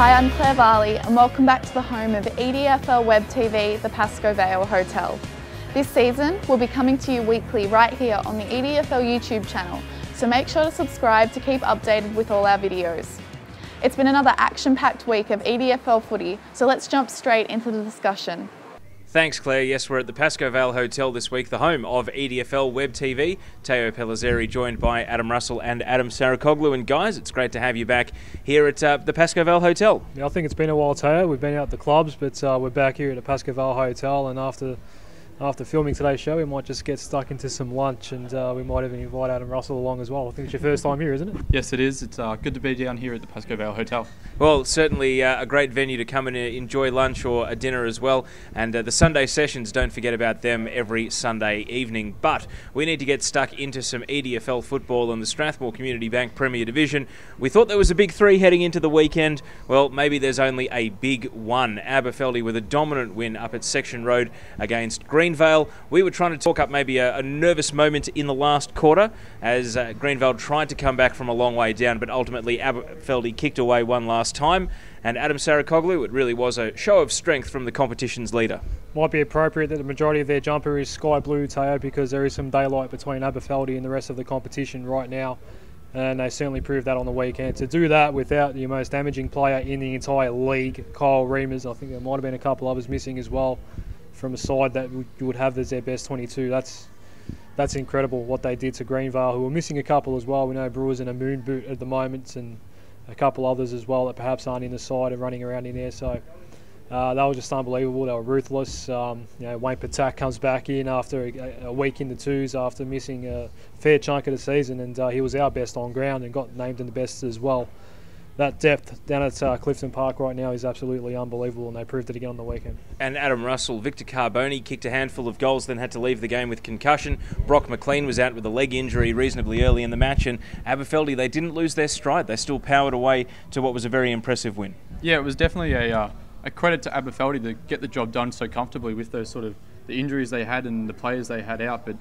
Hi, I'm Claire Varley and welcome back to the home of EDFL Web TV, the Pascoe Vale Hotel. This season, we'll be coming to you weekly right here on the EDFL YouTube channel, so make sure to subscribe to keep updated with all our videos. It's been another action-packed week of EDFL footy, so let's jump straight into the discussion. Thanks, Claire. Yes, we're at the Pascoe Vale Hotel this week, the home of EDFL Web TV. Pellizzeri joined by Adam Russell and Saricaoglu. And guys, it's great to have you back here at the Pascoe Vale Hotel. Yeah, I think it's been a while, Teo. We've been out at the clubs, but we're back here at the Pascoe Vale Hotel. And after filming today's show, we might just get stuck into some lunch, and we might even invite Adam Russell along as well. I think it's your first time here, isn't it? Yes, it is. It's good to be down here at the Pascoe Vale Hotel. Well, certainly a great venue to come and enjoy lunch or a dinner as well. And the Sunday sessions, don't forget about them every Sunday evening. But we need to get stuck into some EDFL football in the Strathmore Community Bank Premier Division. We thought there was a big three heading into the weekend. Well, maybe there's only a big one. Aberfeldie with a dominant win up at Section Road against Greenvale. We were trying to talk up maybe a nervous moment in the last quarter as Greenvale tried to come back from a long way down, but ultimately Aberfeldie kicked away one last time. And Adem Saricaoglu, it really was a show of strength from the competition's leader. Might be appropriate that the majority of their jumper is sky blue, Teo, because there is some daylight between Aberfeldie and the rest of the competition right now. And they certainly proved that on the weekend. To do that without your most damaging player in the entire league, Kyle Reimers, I think there might have been a couple others missing as well, from a side that you would have as their best 22. That's incredible what they did to Greenvale, who were missing a couple as well. We know Brewers in a moon boot at the moment, and a couple others as well that perhaps aren't in the side and running around in there. So they were just unbelievable. They were ruthless. Wayne Patak comes back in after a week in the twos after missing a fair chunk of the season, and he was our best on ground and got named in the best as well. That depth down at Clifton Park right now is absolutely unbelievable, and they proved it again on the weekend. And Adam Russell, Victor Carboni kicked a handful of goals, then had to leave the game with concussion. Brock McLean was out with a leg injury reasonably early in the match, and Aberfeldie, they didn't lose their stride. They still powered away to what was a very impressive win. Yeah, it was definitely a credit to Aberfeldie to get the job done so comfortably with those sort of the injuries they had and the players they had out. But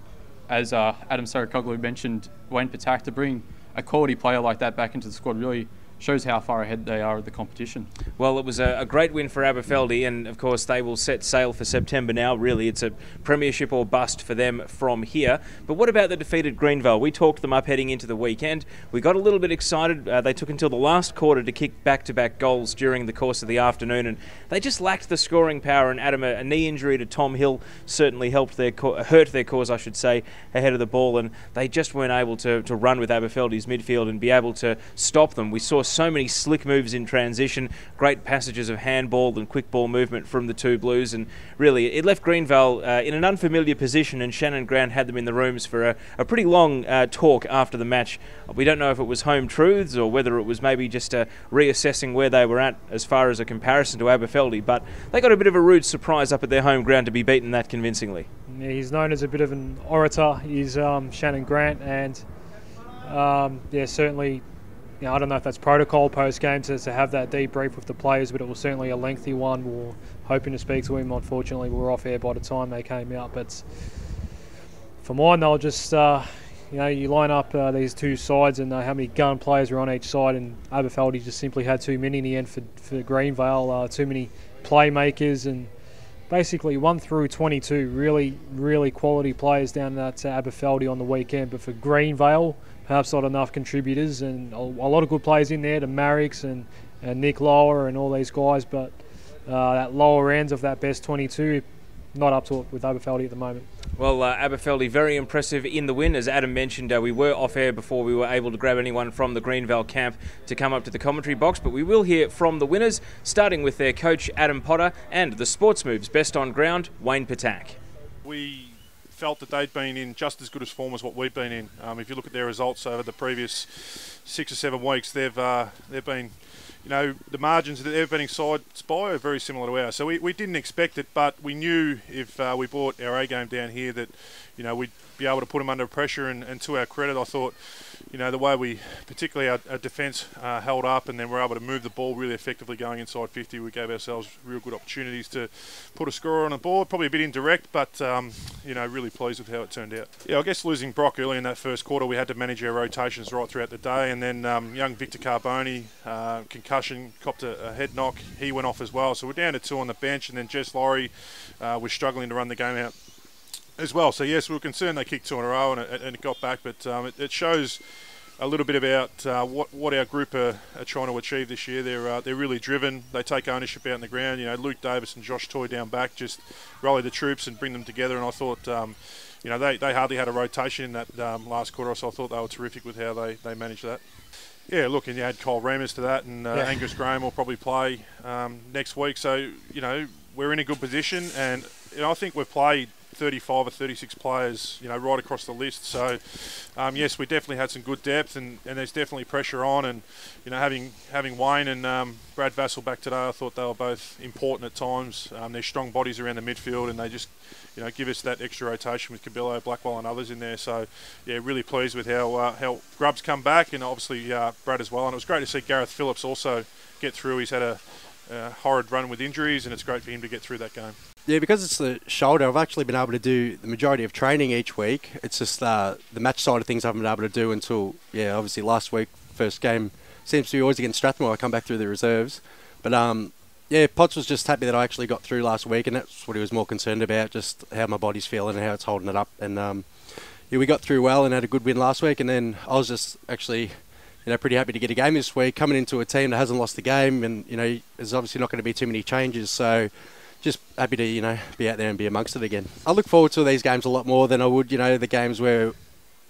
as Adem Saricaoglu mentioned, Wayne Patak, to bring a quality player like that back into the squad really shows how far ahead they are of the competition. Well, it was a great win for Aberfeldie, and of course they will set sail for September now. Really, it's a premiership or bust for them from here. But what about the defeated Greenvale? We talked them up heading into the weekend. We got a little bit excited. They took until the last quarter to kick back-to-back goals during the course of the afternoon, and they just lacked the scoring power. And Adam, a knee injury to Tom Hill certainly hurt their cause, I should say, ahead of the ball, and they just weren't able to run with Aberfeldie's midfield and be able to stop them. We saw so many slick moves in transition, great passages of handball and quick ball movement from the two Blues, and really it left Greenvale in an unfamiliar position, and Shannon Grant had them in the rooms for a pretty long talk after the match. We don't know if it was home truths or whether it was maybe just reassessing where they were at as far as a comparison to Aberfeldie, but they got a bit of a rude surprise up at their home ground to be beaten that convincingly. Yeah, he's known as a bit of an orator, he's Shannon Grant, and certainly, I don't know if that's protocol post-game to have that debrief with the players, but it was certainly a lengthy one. We were hoping to speak to him. Unfortunately, we were off air by the time they came out. But for mine, they'll just, you line up these two sides and how many gun players are on each side, and Aberfeldie just simply had too many in the end for Greenvale, too many playmakers, and basically 1 through 22 really, really quality players down at Aberfeldie on the weekend. But for Greenvale, perhaps not enough contributors, and a lot of good players in there, to Marix and Nick Lower and all these guys, but that lower end of that best 22, not up to it with Aberfeldie at the moment. Well, Aberfeldie very impressive in the win. As Adam mentioned, we were off air before we were able to grab anyone from the Greenvale camp to come up to the commentary box, but we will hear from the winners, starting with their coach Adam Potter and the Sportsmoves best on ground, Wayne Patak. We felt that they'd been in just as good as form as what we've been in. If you look at their results over the previous 6 or 7 weeks, they've been, the margins that they're beating sides by are very similar to ours. So we didn't expect it, but we knew if we brought our A game down here that, we'd be able to put them under pressure. And to our credit, I thought, you know, the way we, particularly our defence held up, and then we're able to move the ball really effectively going inside 50. We gave ourselves real good opportunities to put a score on the board. Probably a bit indirect, but, you know, really pleased with how it turned out. Yeah, I guess losing Brock early in that first quarter, we had to manage our rotations right throughout the day, and then young Victor Carboni, concussion, copped a head knock. He went off as well. So we're down to 2 on the bench, and then Jess Laurie was struggling to run the game out as well. So yes, we were concerned they kicked 2 in a row and it got back, but it shows a little bit about what our group are trying to achieve this year. They're really driven. They take ownership out in the ground. You know, Luke Davis and Josh Toy down back just rally the troops and bring them together. And I thought, you know, they hardly had a rotation in that last quarter, so I thought they were terrific with how they managed that. Yeah, look, and you had Cole Remus to that, and Angus Graham will probably play next week. So, you know, we're in a good position, and you know, I think we've played 35 or 36 players, you know, right across the list. So, yes, we definitely had some good depth, and there's definitely pressure on. And, you know, having Wayne and Brad Vassell back today, I thought they were both important at times. They're strong bodies around the midfield, and they just, you know, give us that extra rotation with Cabillo, Blackwell and others in there. So, yeah, really pleased with how Grubb's come back, and obviously Brad as well. And it was great to see Gareth Phillips also get through. He's had a horrid run with injuries, and it's great for him to get through that game. Yeah, because it's the shoulder, I've actually been able to do the majority of training each week. It's just the match side of things I haven't been able to do until, yeah, obviously last week, first game, seems to be always against Strathmore. I come back through the reserves. But, yeah, Potts was just happy that I actually got through last week, and that's what he was more concerned about, just how my body's feeling and how it's holding it up. And, yeah, we got through well and had a good win last week, and then I was just actually, you know, pretty happy to get a game this week, coming into a team that hasn't lost the game, and, you know, there's obviously not going to be too many changes, so just happy to, you know, be out there and be amongst it again. I look forward to these games a lot more than I would, you know, the games where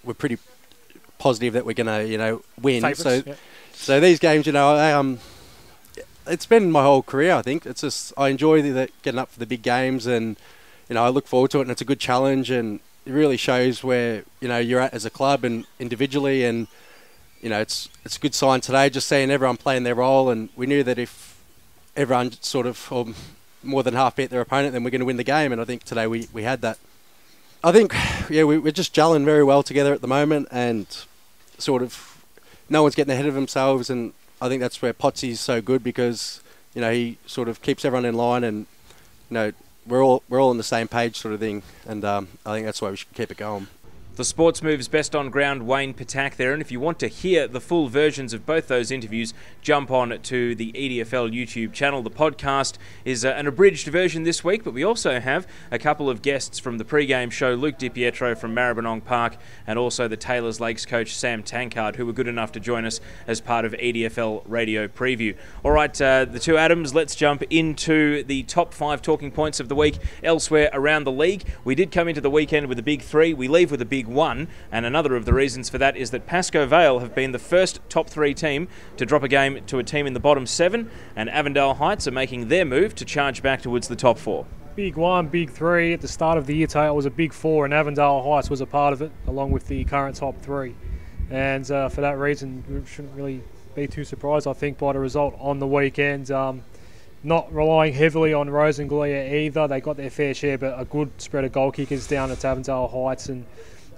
we're pretty positive that we're going to, you know, win. Favourites, so these games, you know, it's been my whole career, I think. It's just, I enjoy getting up for the big games, and, you know, I look forward to it, and it's a good challenge, and it really shows where, you know, you're at as a club and individually, and, you know, it's a good sign today, just seeing everyone playing their role, and we knew that if everyone sort of, or more than half beat their opponent, then we're going to win the game, and I think today we had that. I think, yeah, we're just gelling very well together at the moment, and sort of no one's getting ahead of themselves, and I think that's where Potsy's so good, because, you know, he sort of keeps everyone in line, and, you know, we're all on the same page sort of thing, and I think that's why we should keep it going. The Sportsmoves best on ground Wayne Patak there, and if you want to hear the full versions of both those interviews, jump on to the EDFL YouTube channel. The podcast is an abridged version this week, but we also have a couple of guests from the pre-game show, Luke DiPietro from Maribyrnong Park, and also the Taylors Lakes coach Sam Tankard, who were good enough to join us as part of EDFL Radio Preview. All right, the two Adems, let's jump into the top 5 talking points of the week elsewhere around the league. We did come into the weekend with a big 3. We leave with a big 1, and another of the reasons for that is that Pascoe Vale have been the first top 3 team to drop a game to a team in the bottom 7, and Avondale Heights are making their move to charge back towards the top 4. Big 1, big 3. At the start of the year, Taylor was a big 4, and Avondale Heights was a part of it, along with the current top 3. And for that reason, we shouldn't really be too surprised, I think, by the result on the weekend. Not relying heavily on Rosenglea either. They got their fair share, but a good spread of goal kickers down at Avondale Heights, and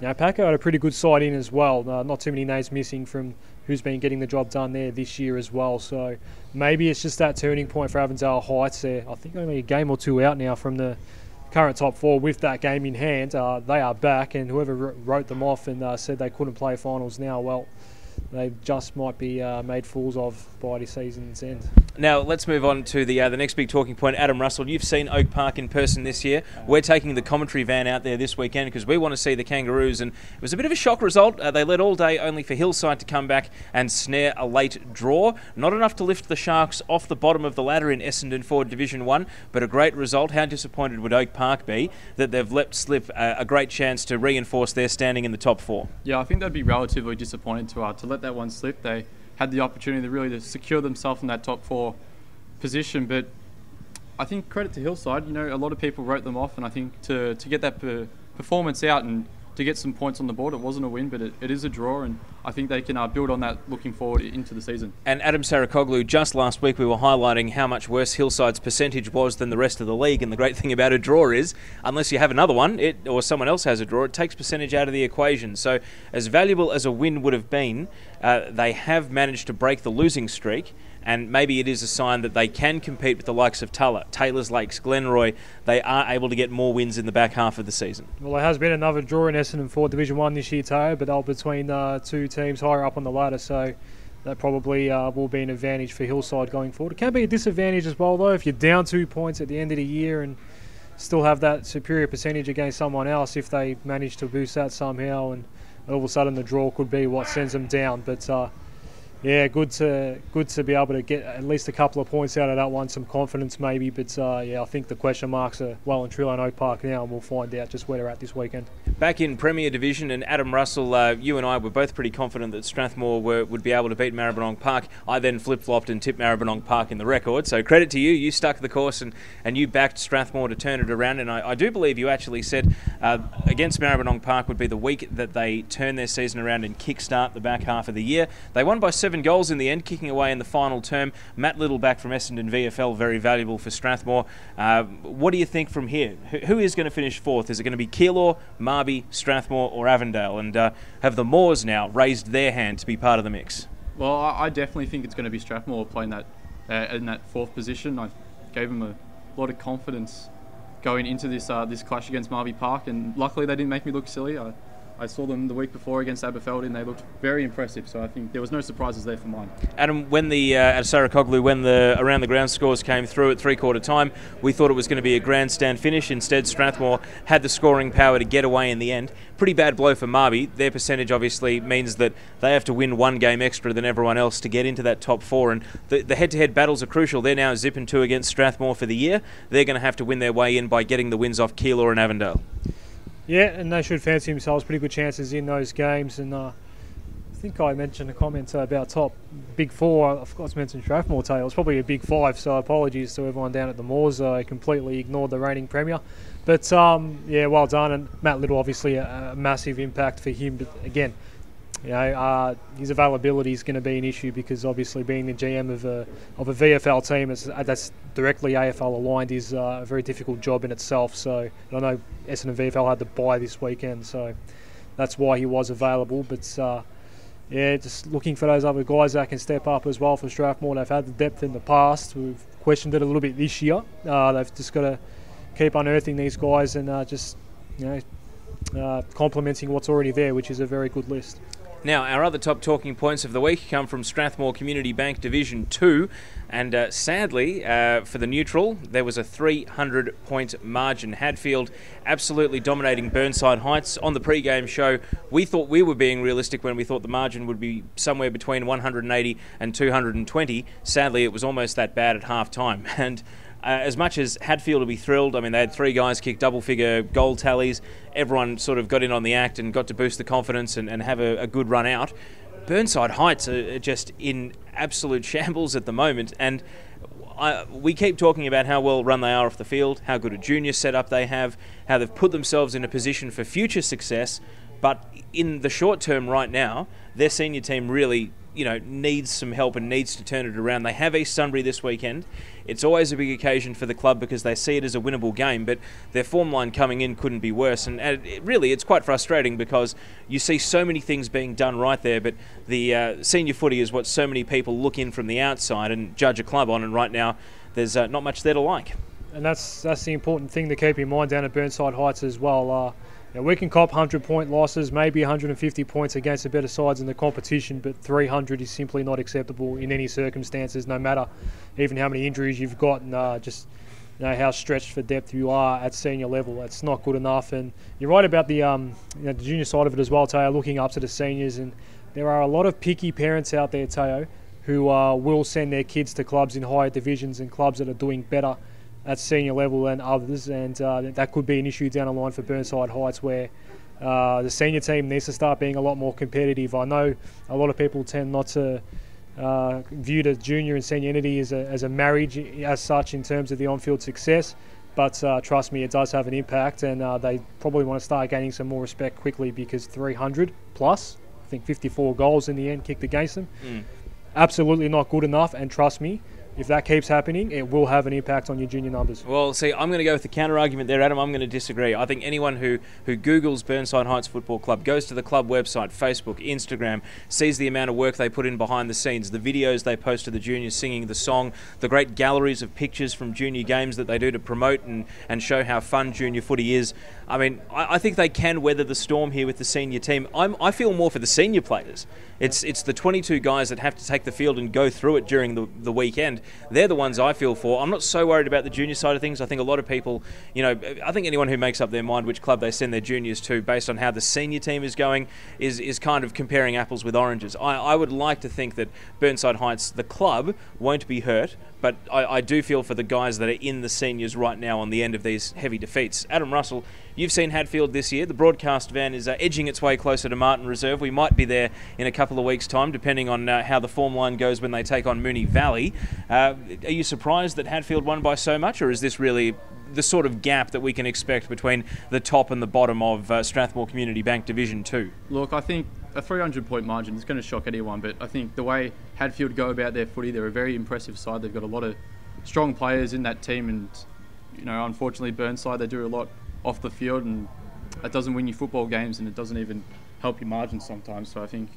you know, Pascoe had a pretty good side in as well. Not too many names missing from who's been getting the job done there this year as well. So maybe it's just that turning point for Avondale Heights there. I think only a game or 2 out now from the current top 4 with that game in hand. They are back, and whoever wrote them off and said they couldn't play finals now, well, they just might be made fools of by the season's end. Now let's move on to the next big talking point. Adam Russell, you've seen Oak Park in person this year. We're taking the commentary van out there this weekend because we want to see the Kangaroos, and it was a bit of a shock result. They led all day only for Hillside to come back and snare a late draw. Not enough to lift the Sharks off the bottom of the ladder in Essendon Ford Division 1, but a great result. How disappointed would Oak Park be that they've let slip a great chance to reinforce their standing in the top 4? Yeah, I think they'd be relatively disappointed to let that one slip. They had the opportunity to secure themselves in that top 4 position, but I think credit to Hillside. You know, a lot of people wrote them off, and I think to get that performance out and to get some points on the board, it wasn't a win, but it is a draw, and I think they can build on that looking forward into the season. And Adem Saricaoglu, just last week we were highlighting how much worse Hillside's percentage was than the rest of the league, and the great thing about a draw is, unless you have another one, or someone else has a draw, it takes percentage out of the equation. So as valuable as a win would have been, they have managed to break the losing streak, and maybe it is a sign that they can compete with the likes of Taylors Lakes, Glenroy. They are able to get more wins in the back half of the season. Well, there has been another draw in Essendon for Division 1 this year, Teo, but they're between two teams higher up on the ladder, so that probably will be an advantage for Hillside going forward. It can be a disadvantage as well, though, if you're down 2 points at the end of the year and still have that superior percentage against someone else, if they manage to boost that somehow, and all of a sudden the draw could be what sends them down. But yeah, good to be able to get at least a couple of points out of that one, some confidence maybe. But yeah, I think the question marks are well and truly on Oak Park now, and we'll find out just where they're at this weekend. Back in Premier Division, and Adam Russell, you and I were both pretty confident that Strathmore would be able to beat Maribyrnong Park. I then flip-flopped and tipped Maribyrnong Park in the record, so credit to you. You stuck the course and you backed Strathmore to turn it around, and I do believe you actually said against Maribyrnong Park would be the week that they turn their season around and kickstart the back half of the year. They won by 7 goals in the end, kicking away in the final term. Matt Little back from Essendon VFL, very valuable for Strathmore. What do you think from here? Who is going to finish fourth? Is it going to be Keilor, Marby, Strathmore or Avondale? And have the Moors now raised their hand to be part of the mix? Well, I definitely think it's going to be Strathmore playing that in that fourth position. I gave them a lot of confidence going into this clash against Marby Park, and luckily they didn't make me look silly. I saw them the week before against Aberfeldie and they looked very impressive, so I think there was no surprises there for mine. Adam, when at Saricaoglu, when the around the ground scores came through at three-quarter time, we thought it was going to be a grandstand finish. Instead, Strathmore had the scoring power to get away in the end. Pretty bad blow for Marby. Their percentage obviously means that they have to win 1 game extra than everyone else to get into that top 4, and the head-to-head battles are crucial. They're now zipping 2 against Strathmore for the year. They're going to have to win their way in by getting the wins off Keilor and Avondale. Yeah, and they should fancy themselves pretty good chances in those games. And I think I mentioned a comment about top Big 4. I forgot to mention Strathmore, Tail. It's probably a Big 5, so apologies to everyone down at the Moors. I completely ignored the reigning Premier. But yeah, well done. And Matt Little, obviously a massive impact for him. But again, you know, his availability is going to be an issue because obviously being the GM of a VFL team that's directly AFL aligned is a very difficult job in itself. So I know Essendon VFL had to bye this weekend, so that's why he was available. But yeah, just looking for those other guys that can step up as well for Strathmore. They've had the depth in the past. We've questioned it a little bit this year. They've just got to keep unearthing these guys and just, you know, complementing what's already there, which is a very good list. Now, our other top talking points of the week come from Strathmore Community Bank Division 2, and sadly, for the neutral, there was a 300-point margin. Hadfield absolutely dominating Burnside Heights. On the pre-game show, we thought we were being realistic when we thought the margin would be somewhere between 180 and 220. Sadly, it was almost that bad at half-time, and as much as Hadfield will be thrilled, I mean, they had 3 guys kick double-figure goal tallies. Everyone sort of got in on the act and got to boost the confidence and have a good run out. Burnside Heights are just in absolute shambles at the moment, and we keep talking about how well run they are off the field, how good a junior setup they have, how they've put themselves in a position for future success, but in the short term right now, their senior team really, you know, needs some help and needs to turn it around. They have East Sunbury this weekend. It's always a big occasion for the club because they see it as a winnable game, but their form line coming in couldn't be worse. And really, it's quite frustrating because you see so many things being done right there, but the senior footy is what so many people look in from the outside and judge a club on, and right now there's not much there to like. And that's the important thing to keep in mind down at Burnside Heights as well. Now we can cop 100-point losses, maybe 150 points against the better sides in the competition, but 300 is simply not acceptable in any circumstances, no matter even how many injuries you've got and just, you know, how stretched for depth you are at senior level. It's not good enough. And you're right about the, you know, the junior side of it as well, Teo, looking up to the seniors. And there are a lot of picky parents out there, Teo, who will send their kids to clubs in higher divisions and clubs that are doing better at senior level than others, and that could be an issue down the line for Burnside Heights, where the senior team needs to start being a lot more competitive. I know a lot of people tend not to view the junior and senior entity as a marriage as such in terms of the on-field success, but trust me, it does have an impact, and they probably want to start gaining some more respect quickly, because 300 plus, I think 54 goals in the end kicked against them. Absolutely not good enough, and trust me, if that keeps happening, it will have an impact on your junior numbers. Well, see, I'm going to go with the counter-argument there, Adam. I'm going to disagree. I think anyone who Googles Burnside Heights Football Club, goes to the club website, Facebook, Instagram, sees the amount of work they put in behind the scenes, the videos they post to the juniors singing the song, the great galleries of pictures from junior games that they do to promote and show how fun junior footy is. I mean, I think they can weather the storm here with the senior team. I feel more for the senior players. It's the 22 guys that have to take the field and go through it during the weekend. They're the ones I feel for. I'm not so worried about the junior side of things. I think a lot of people, I think anyone who makes up their mind which club they send their juniors to based on how the senior team is going is kind of comparing apples with oranges. I would like to think that Burnside Heights, the club, won't be hurt, but I do feel for the guys that are in the seniors right now on the end of these heavy defeats. Adam Russell, you've seen Hadfield this year. The broadcast van is edging its way closer to Martin Reserve. We might be there in a couple of weeks' time, depending on how the form line goes when they take on Moonee Valley. Are you surprised that Hadfield won by so much, or is this really the sort of gap that we can expect between the top and the bottom of Strathmore Community Bank Division 2? Look, I think a 300-point margin is going to shock anyone, but I think the way Hadfield go about their footy, they're a very impressive side. They've got a lot of strong players in that team, and unfortunately Burnside, they do a lot off the field, and that doesn't win you football games, and it doesn't even help your margins sometimes. So I think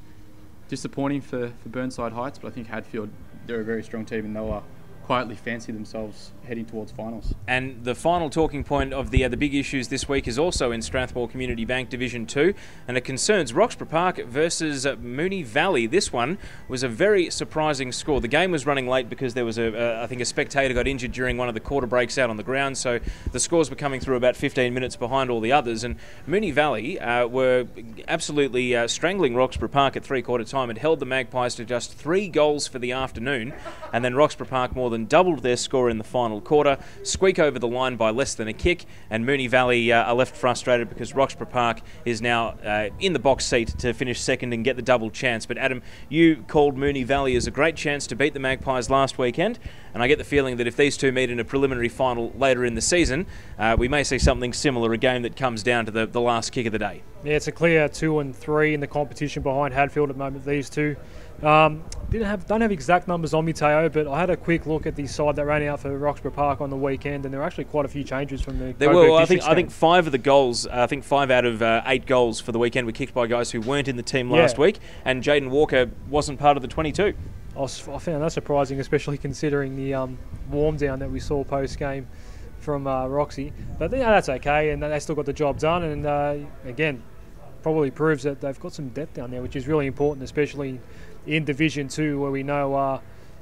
disappointing for Burnside Heights, but I think Hadfield, they're a very strong team, and they'll quietly fancy themselves heading towards finals. And the final talking point of the big issues this week is also in Strathmore Community Bank Division 2, and it concerns Roxburgh Park versus Moonee Valley. This one was a very surprising score. The game was running late because there was I think a spectator got injured during one of the quarter breaks out on the ground, so the scores were coming through about 15 minutes behind all the others, and Moonee Valley were absolutely strangling Roxburgh Park at three-quarter time. It held the Magpies to just 3 goals for the afternoon, and then Roxburgh Park more than doubled their score in the final quarter, squeak over the line by less than a kick, and Moonee Valley are left frustrated because Roxburgh Park is now in the box seat to finish second and get the double chance. But Adam, you called Moonee Valley as a great chance to beat the Magpies last weekend, and I get the feeling that if these two meet in a preliminary final later in the season, we may see something similar, a game that comes down to the last kick of the day. Yeah, it's a clear 2 and 3 in the competition behind Hadfield at the moment, these two. Don't have exact numbers on me, Teo, but I had a quick look at the side that ran out for Roxburgh Park on the weekend, and there were actually quite a few changes from the. There were. I think 5 of the goals. I think 5 out of 8 goals for the weekend were kicked by guys who weren't in the team last week, and Jaden Walker wasn't part of the 22. I found that surprising, especially considering the warm down that we saw post game from Roxy. But that's okay, and they still got the job done. And again, probably proves that they've got some depth down there, which is really important, especially in Division 2, where we know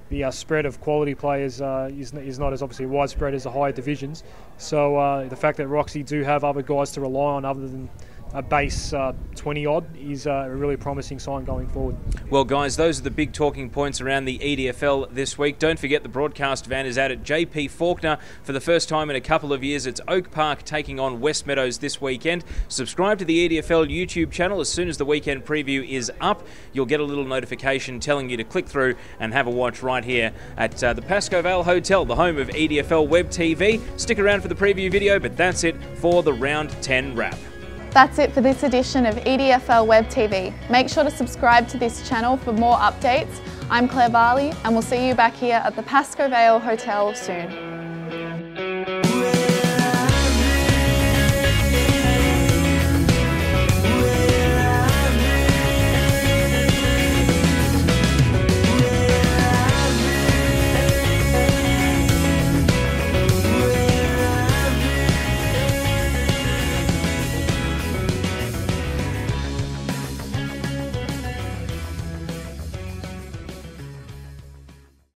the spread of quality players is not as obviously widespread as the higher divisions. So the fact that Roxy do have other guys to rely on other than a base 20-odd is a really promising sign going forward. Well, guys, those are the big talking points around the EDFL this week. Don't forget the broadcast van is out at JP Faulkner for the first time in a couple of years. It's Oak Park taking on West Meadows this weekend. Subscribe to the EDFL YouTube channel. As soon as the weekend preview is up, you'll get a little notification telling you to click through and have a watch right here at the Pascoe Vale Hotel, the home of EDFL Web TV. Stick around for the preview video, but that's it for the Round 10 wrap. That's it for this edition of EDFL Web TV. Make sure to subscribe to this channel for more updates. I'm Claire Varley, and we'll see you back here at the Pascoe Vale Hotel soon.